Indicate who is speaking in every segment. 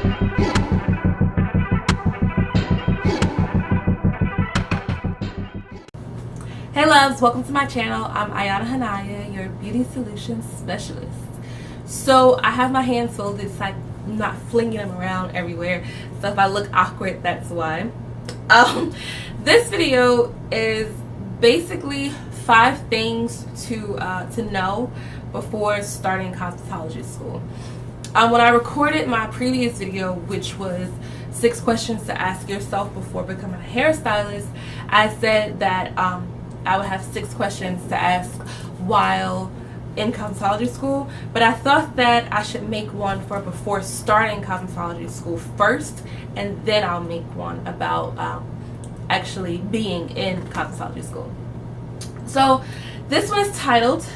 Speaker 1: Hey loves, welcome to my channel. I'm Ayana Hanaya, your beauty solutions specialist. So I have my hands folded so I'm not flinging them around everywhere. So if I look awkward, that's why. This video is basically 5 things to know before starting cosmetology school. When I recorded my previous video, which was 6 questions to ask yourself before becoming a hairstylist, I said that I would have 6 questions to ask while in cosmetology school, but I thought that I should make one for before starting cosmetology school first, and then I'll make one about actually being in cosmetology school. So this one is titled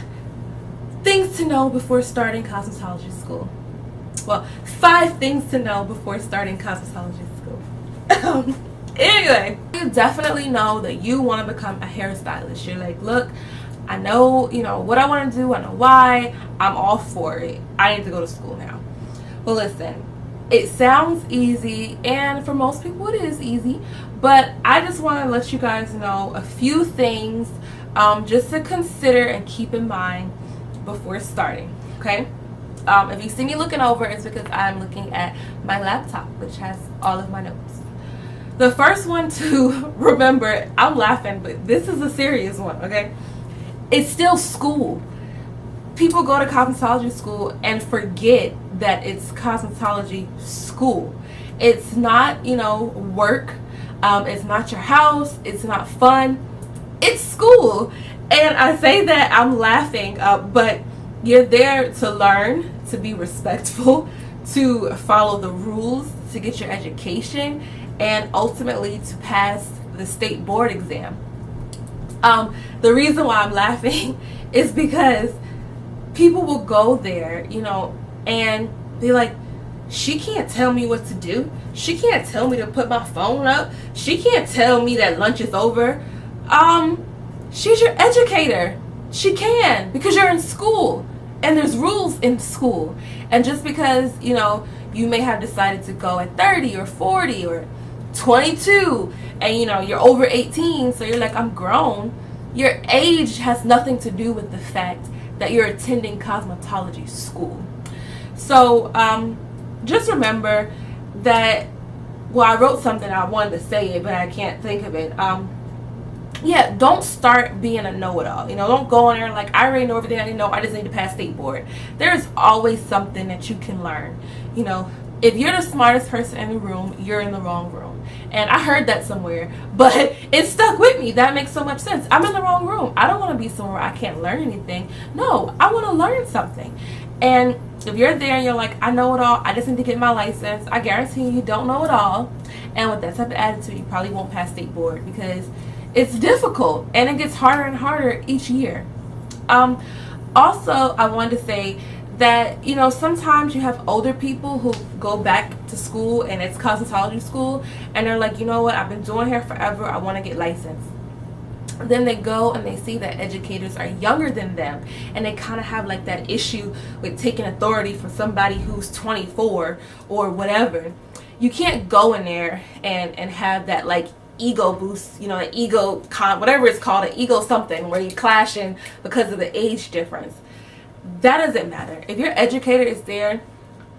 Speaker 1: Things to Know Before Starting Cosmetology School. Well, 5 things to know before starting cosmetology school. Anyway, you definitely know that you want to become a hairstylist. You're like, look, I know, what I want to do. I know why. I'm all for it. I need to go to school now. Well, listen, it sounds easy, and for most people it is easy, but I just want to let you guys know a few things just to consider and keep in mind before starting, okay? If you see me looking over, it's because I'm looking at my laptop, which has all of my notes. The first one to remember, I'm laughing, but this is a serious one, okay? It's still school. People go to cosmetology school and forget that it's cosmetology school. It's not, work. It's not your house. It's not fun. It's school. And I say that I'm laughing, but you're there to learn, to be respectful, to follow the rules, to get your education, and ultimately to pass the state board exam. The reason why I'm laughing is because people will go there, and be like, she can't tell me what to do. She can't tell me to put my phone up. She can't tell me that lunch is over. She's your educator. She can, because you're in school and there's rules in school. And just because, you may have decided to go at 30 or 40 or 22 and you're over 18, so you're like, I'm grown. Your age has nothing to do with the fact that you're attending cosmetology school. So just remember that, well, I wrote something, I wanted to say it, but I can't think of it. Yeah, don't start being a know-it-all. Don't go in there like, I already know everything I need to know, I just need to pass state board. There's always something that you can learn. If you're the smartest person in the room, you're in the wrong room. And I heard that somewhere, but it stuck with me. That makes so much sense. I'm in the wrong room. I don't want to be somewhere I can't learn anything. No, I want to learn something. And if you're there and you're like, I know it all, I just need to get my license, I guarantee you don't know it all. And with that type of attitude, you probably won't pass state board, because it's difficult and it gets harder and harder each year. Also, I wanted to say that, sometimes you have older people who go back to school and it's cosmetology school, and they're like, you know what, I've been doing hair forever, I want to get licensed. Then they go and they see that educators are younger than them, and they kind of have like that issue with taking authority from somebody who's 24 or whatever. You can't go in there and have that like ego boost, an ego whatever it's called, an ego something, where you're clashing because of the age difference. That doesn't matter. If your educator is there,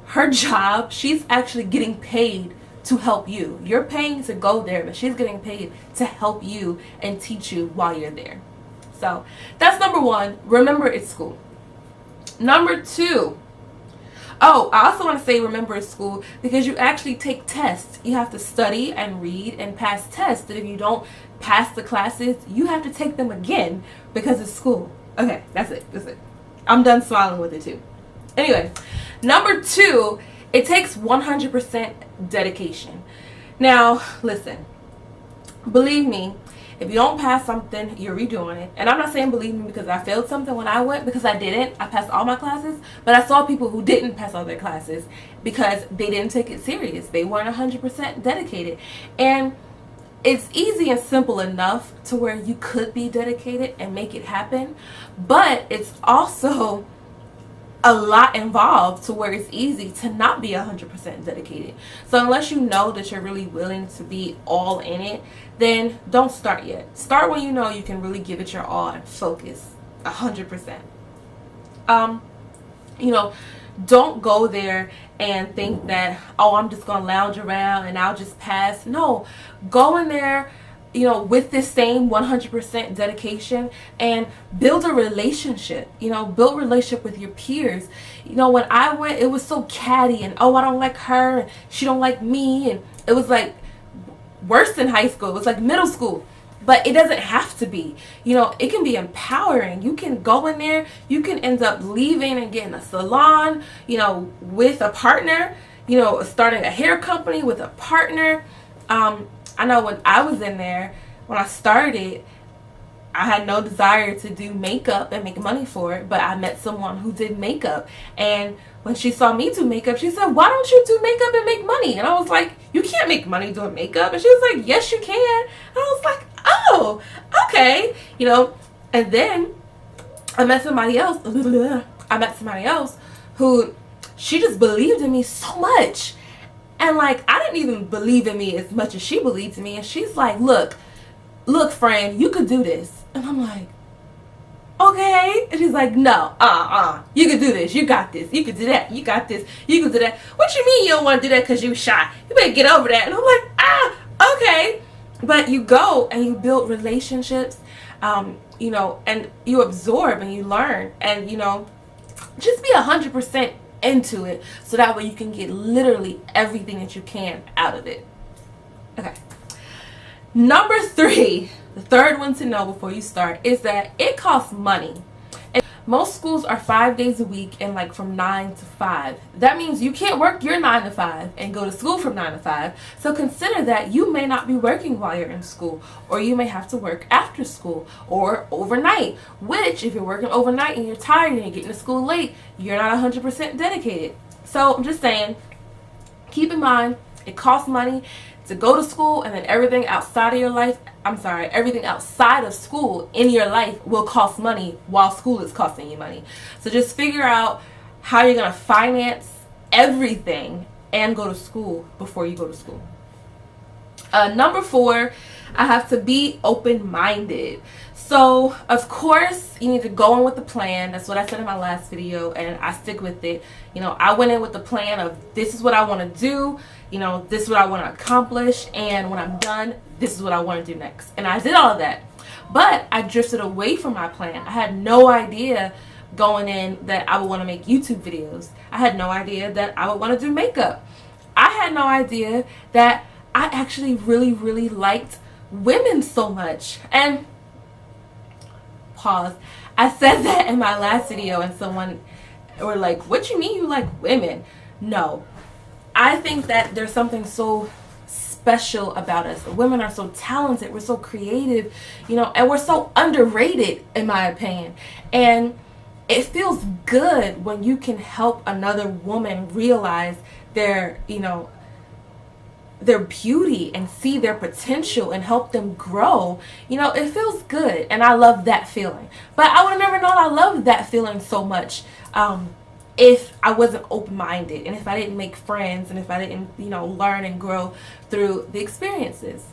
Speaker 1: her job, she's actually getting paid to help you. You're paying to go there, but she's getting paid to help you and teach you while you're there. So that's number 1. Remember, it's school. Number 2. Oh, I also want to say remember, it's school, because you actually take tests. You have to study and read and pass tests. And if you don't pass the classes, you have to take them again, because it's school. Okay, that's it. That's it. I'm done smiling with it too. Anyway, number 2, it takes 100% dedication. Now, listen, believe me, if you don't pass something, you're redoing it. And I'm not saying believe me because I failed something when I went, because I didn't. I passed all my classes, but I saw people who didn't pass all their classes because they didn't take it serious. They weren't 100% dedicated. And it's easy and simple enough to where you could be dedicated and make it happen, but it's also a lot involved to where it's easy to not be 100% dedicated. So unless you know that you're really willing to be all in it, then don't start yet. Start when you know you can really give it your all and focus 100%. You know, don't go there and think that, oh, I'm just gonna lounge around and I'll just pass. No, go in there, you know, with this same 100% dedication and build a relationship. You know, build a relationship with your peers. You know, when I went, it was so catty and, oh, I don't like her and she don't like me, and it was like worse than high school. It was like middle school. But it doesn't have to be. You know, it can be empowering. You can go in there, you can end up leaving and getting a salon, you know, with a partner, you know, starting a hair company with a partner. I know when I was in there, when I started, I had no desire to do makeup and make money for it, but I met someone who did makeup, and when she saw me do makeup, she said, why don't you do makeup and make money? And I was like, you can't make money doing makeup. And she was like, yes, you can. And I was like, oh, okay. You know, and then I met somebody else. Who, she just believed in me so much. And like, I didn't even believe in me as much as she believed in me. And she's like, look, friend, you could do this. And I'm like, okay. And she's like, no, you can do this. You got this. You can do that. You got this. You can do that. What you mean you don't want to do that because you shy? You better get over that. And I'm like, okay. But you go and you build relationships, you know, and you absorb and you learn, and, you know, just be 100% into it, so that way you can get literally everything that you can out of it. Okay. Number 3, the third one to know before you start, is that it costs money. And most schools are 5 days a week and like from 9 to 5. That means you can't work your 9 to 5 and go to school from 9 to 5. So consider that you may not be working while you're in school, or you may have to work after school or overnight, which if you're working overnight and you're tired and you're getting to school late, you're not 100% dedicated. So I'm just saying, keep in mind, it costs money to go to school, and then everything outside of your life, everything outside of school in your life will cost money while school is costing you money. So just figure out how you're going to finance everything and go to school before you go to school. Number 4, I have to be open-minded. So, of course, you need to go in with the plan. That's what I said in my last video, and I stick with it. You know, I went in with the plan of, this is what I want to do. You know, this is what I want to accomplish. And when I'm done, this is what I want to do next. And I did all of that. But I drifted away from my plan. I had no idea going in that I would want to make YouTube videos. I had no idea that I would want to do makeup. I had no idea that I actually really, really liked women so much. And pause. I said that in my last video, and someone were like, what you mean you like women? No. I think that there's something so special about us. Women are so talented. We're so creative, you know, and we're so underrated, in my opinion. And it feels good when you can help another woman realize their, you know, their beauty and see their potential and help them grow. You know, it feels good, and I love that feeling. But I would have never known I loved that feeling so much if I wasn't open-minded, and if I didn't make friends, and if I didn't, you know, learn and grow through the experiences.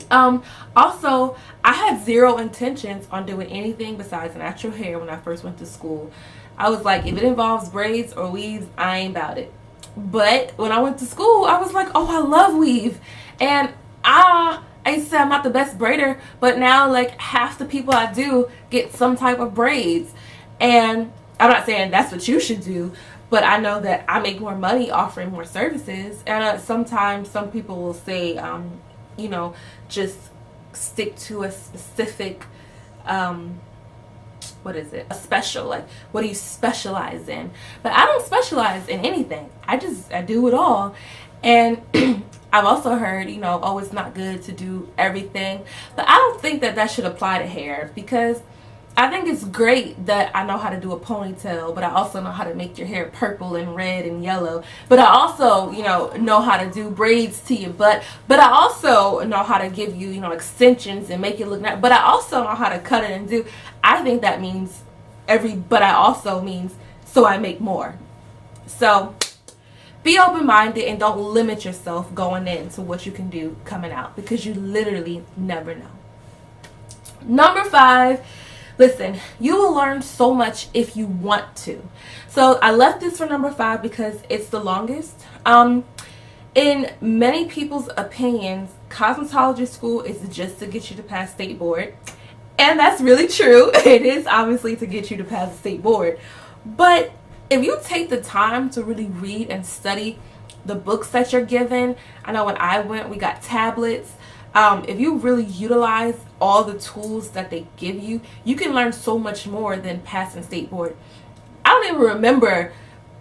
Speaker 1: Also, I had zero intentions on doing anything besides natural hair when I first went to school. I was like, if it involves braids or weaves, I ain't about it. But when I went to school, I was like, oh, I love weave. And I used to say I'm not the best braider, but now like half the people I do get some type of braids. And I'm not saying that's what you should do, but I know that I make more money offering more services. And sometimes some people will say, you know, just stick to a specific, what is it? A special, like, what do you specialize in? But I don't specialize in anything. I do it all. And I've also heard, you know, oh, it's not good to do everything. But I don't think that that should apply to hair, because I think it's great that I know how to do a ponytail, but I also know how to make your hair purple and red and yellow. But I also, you know how to do braids to your butt. But I also know how to give you, you know, extensions and make it look nice. But I also know how to cut it and do. I think that means but I also means so I make more. So be open-minded and don't limit yourself going into what you can do coming out, because you literally never know. Number 5, listen, you will learn so much if you want to. So I left this for number 5 because it's the longest. In many people's opinions, cosmetology school is just to get you to pass state board. And that's really true. It is obviously to get you to pass the state board. But if you take the time to really read and study the books that you're given, I know when I went, we got tablets. If you really utilize all the tools that they give you, you can learn so much more than passing state board. I don't even remember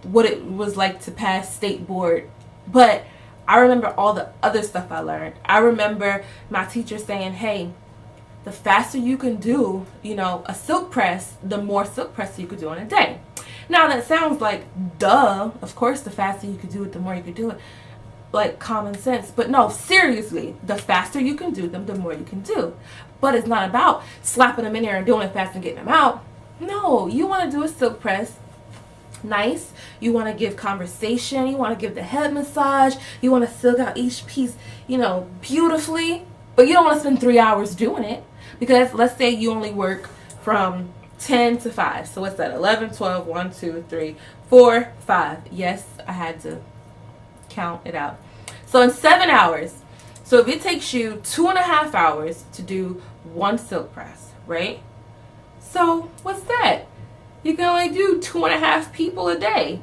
Speaker 1: what it was like to pass state board, but I remember all the other stuff I learned. I remember my teacher saying, hey, the faster you can do, a silk press, the more silk press you could do in a day. Now that sounds like duh. Of course, the faster you could do it, the more you could do it. Like common sense. But no, seriously, the faster you can do them, the more you can do. But it's not about slapping them in there and doing it fast and getting them out. No, you want to do a silk press nice. You want to give conversation. You want to give the head massage. You want to silk out each piece, beautifully. But you don't want to spend 3 hours doing it, because let's say you only work from 10 to 5. So what's that? 11, 12, 1, 2, 3, 4, 5. Yes, I had to count it out. So in 7 hours. So if it takes you 2.5 hours to do one silk press, right? So what's that? You can only do 2.5 people a day.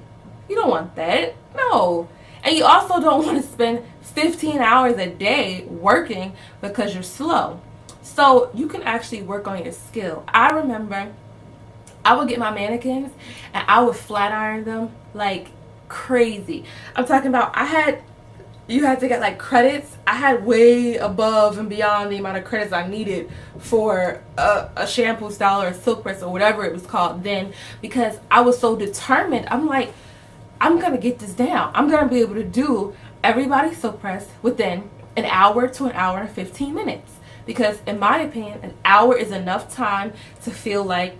Speaker 1: You don't want that. No. And you also don't want to spend 15 hours a day working because you're slow. So you can actually work on your skill. I remember I would get my mannequins and I would flat iron them like crazy. I'm talking about you had to get like credits. I had way above and beyond the amount of credits I needed for a shampoo style or a silk press or whatever it was called then, because I was so determined. I'm like, I'm going to get this down. I'm going to be able to do everybody's silk press within an hour to an hour and 15 minutes. Because in my opinion, an hour is enough time to feel like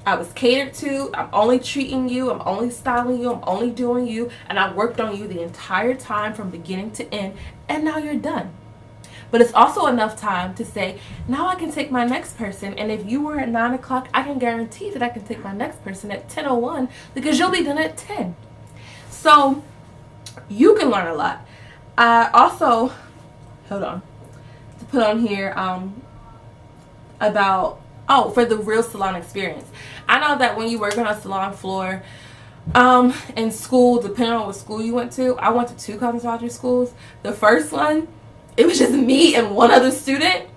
Speaker 1: I was catered to. I'm only treating you. I'm only styling you. I'm only doing you. And I worked on you the entire time from beginning to end. And now you're done. But it's also enough time to say, now I can take my next person. And if you were at 9 o'clock, I can guarantee that I can take my next person at 10:01, because you'll be done at 10. So you can learn a lot. I also, hold on, to put on here about, for the real salon experience. I know that when you work on a salon floor in school, depending on what school you went to, I went to 2 cosmetology schools. The first one, it was just me and one other student,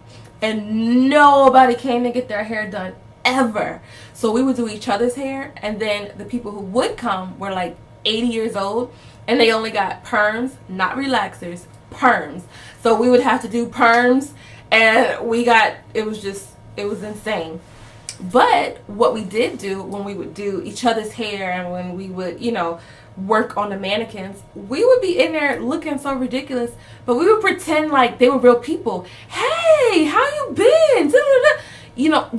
Speaker 1: and nobody came to get their hair done ever. So we would do each other's hair, and then the people who would come were like 80 years old, and they only got perms, not relaxers, perms. So we would have to do perms, and it was insane. But what we did do when we would do each other's hair and when we would, work on the mannequins, we would be in there looking so ridiculous, but we would pretend like they were real people. Hey, how you been?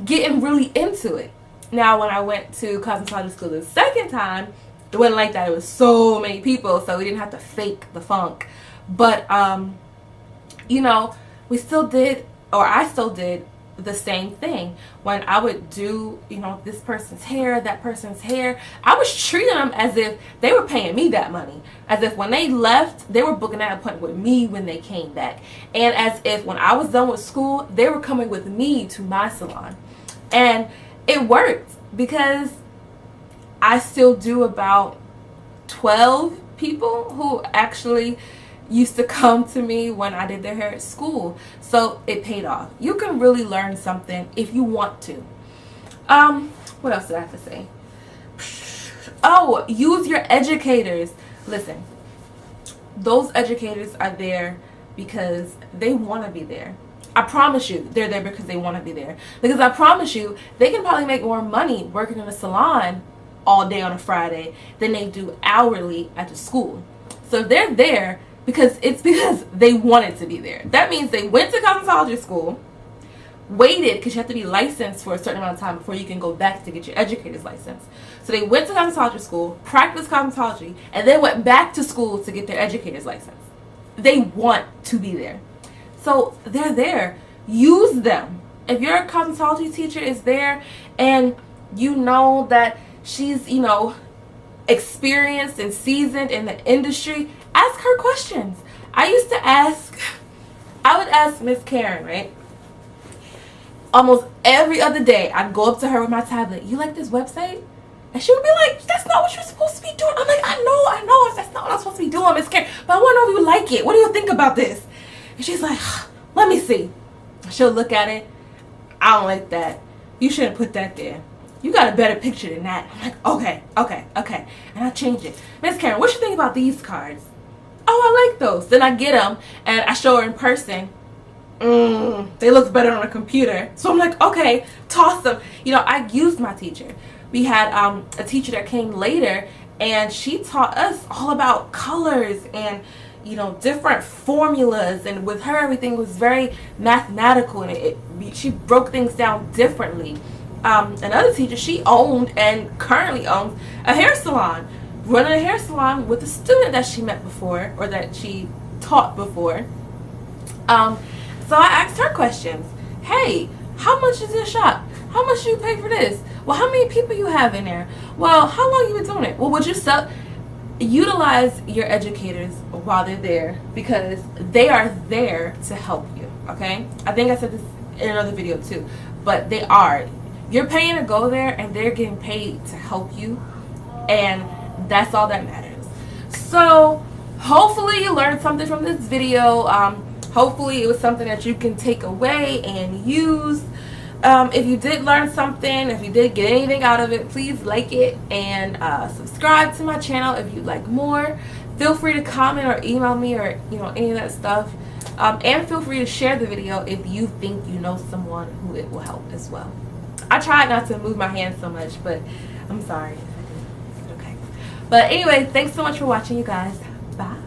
Speaker 1: Getting really into it. Now, when I went to cosmetology school the second time, it wasn't like that. It was so many people, so we didn't have to fake the funk. But, we still did, or I still did, the same thing. When I would do, this person's hair, that person's hair, I was treating them as if they were paying me that money. As if when they left, they were booking that appointment with me when they came back. And as if when I was done with school, they were coming with me to my salon. And it worked, because I still do about 12 people who actually used to come to me when I did their hair at school. So it paid off. You can really learn something if you want to. What else did I have to say? Use your educators. Listen, those educators are there because they want to be there. I promise you, they're there because they want to be there. Because I promise you, they can probably make more money working in a salon all day on a Friday than they do hourly at the school. So if they're there, because they wanted to be there. That means they went to cosmetology school, waited, because you have to be licensed for a certain amount of time before you can go back to get your educator's license. So they went to cosmetology school, practiced cosmetology, and then went back to school to get their educator's license. They want to be there. So they're there. Use them. If your cosmetology teacher is there and you know that she's, you know, experienced and seasoned in the industry, ask her questions. I would ask Miss Karen, right? Almost every other day, I'd go up to her with my tablet. You like this website? And she would be like, that's not what you're supposed to be doing. I'm like, I know, that's not what I'm supposed to be doing, Miss Karen. But I want to know if you like it. What do you think about this? And she's like, let me see. She'll look at it. I don't like that. You shouldn't put that there. You got a better picture than that. I'm like, okay. And I change it. Miss Karen, what you think about these cards? Oh, I like those. Then I get them and I show her in person. They look better on a computer. So I'm like, okay, toss them. You know, I used my teacher. We had a teacher that came later, and she taught us all about colors and, you know, different formulas. And with her, everything was very mathematical, and she broke things down differently. Another teacher, she owned and currently owns a hair salon, running a hair salon with a student that she met before, or that she taught before. So I asked her questions. Hey, how much is your shop? How much do you pay for this? Well, how many people you have in there? Well, how long you been doing it? Well, would you utilize your educators while they're there, because they are there to help you, okay? I think I said this in another video too, but they are. You're paying to go there, and they're getting paid to help you, and that's all that matters. So hopefully you learned something from this video. Hopefully it was something that you can take away and use. If you did learn something, if you did get anything out of it, please like it and subscribe to my channel if you'd like more. Feel free to comment or email me, or, you know, any of that stuff. And feel free to share the video if you think you know someone who it will help as well. I tried not to move my hands so much, but I'm sorry if I did. Okay. But anyway, thanks so much for watching, you guys. Bye.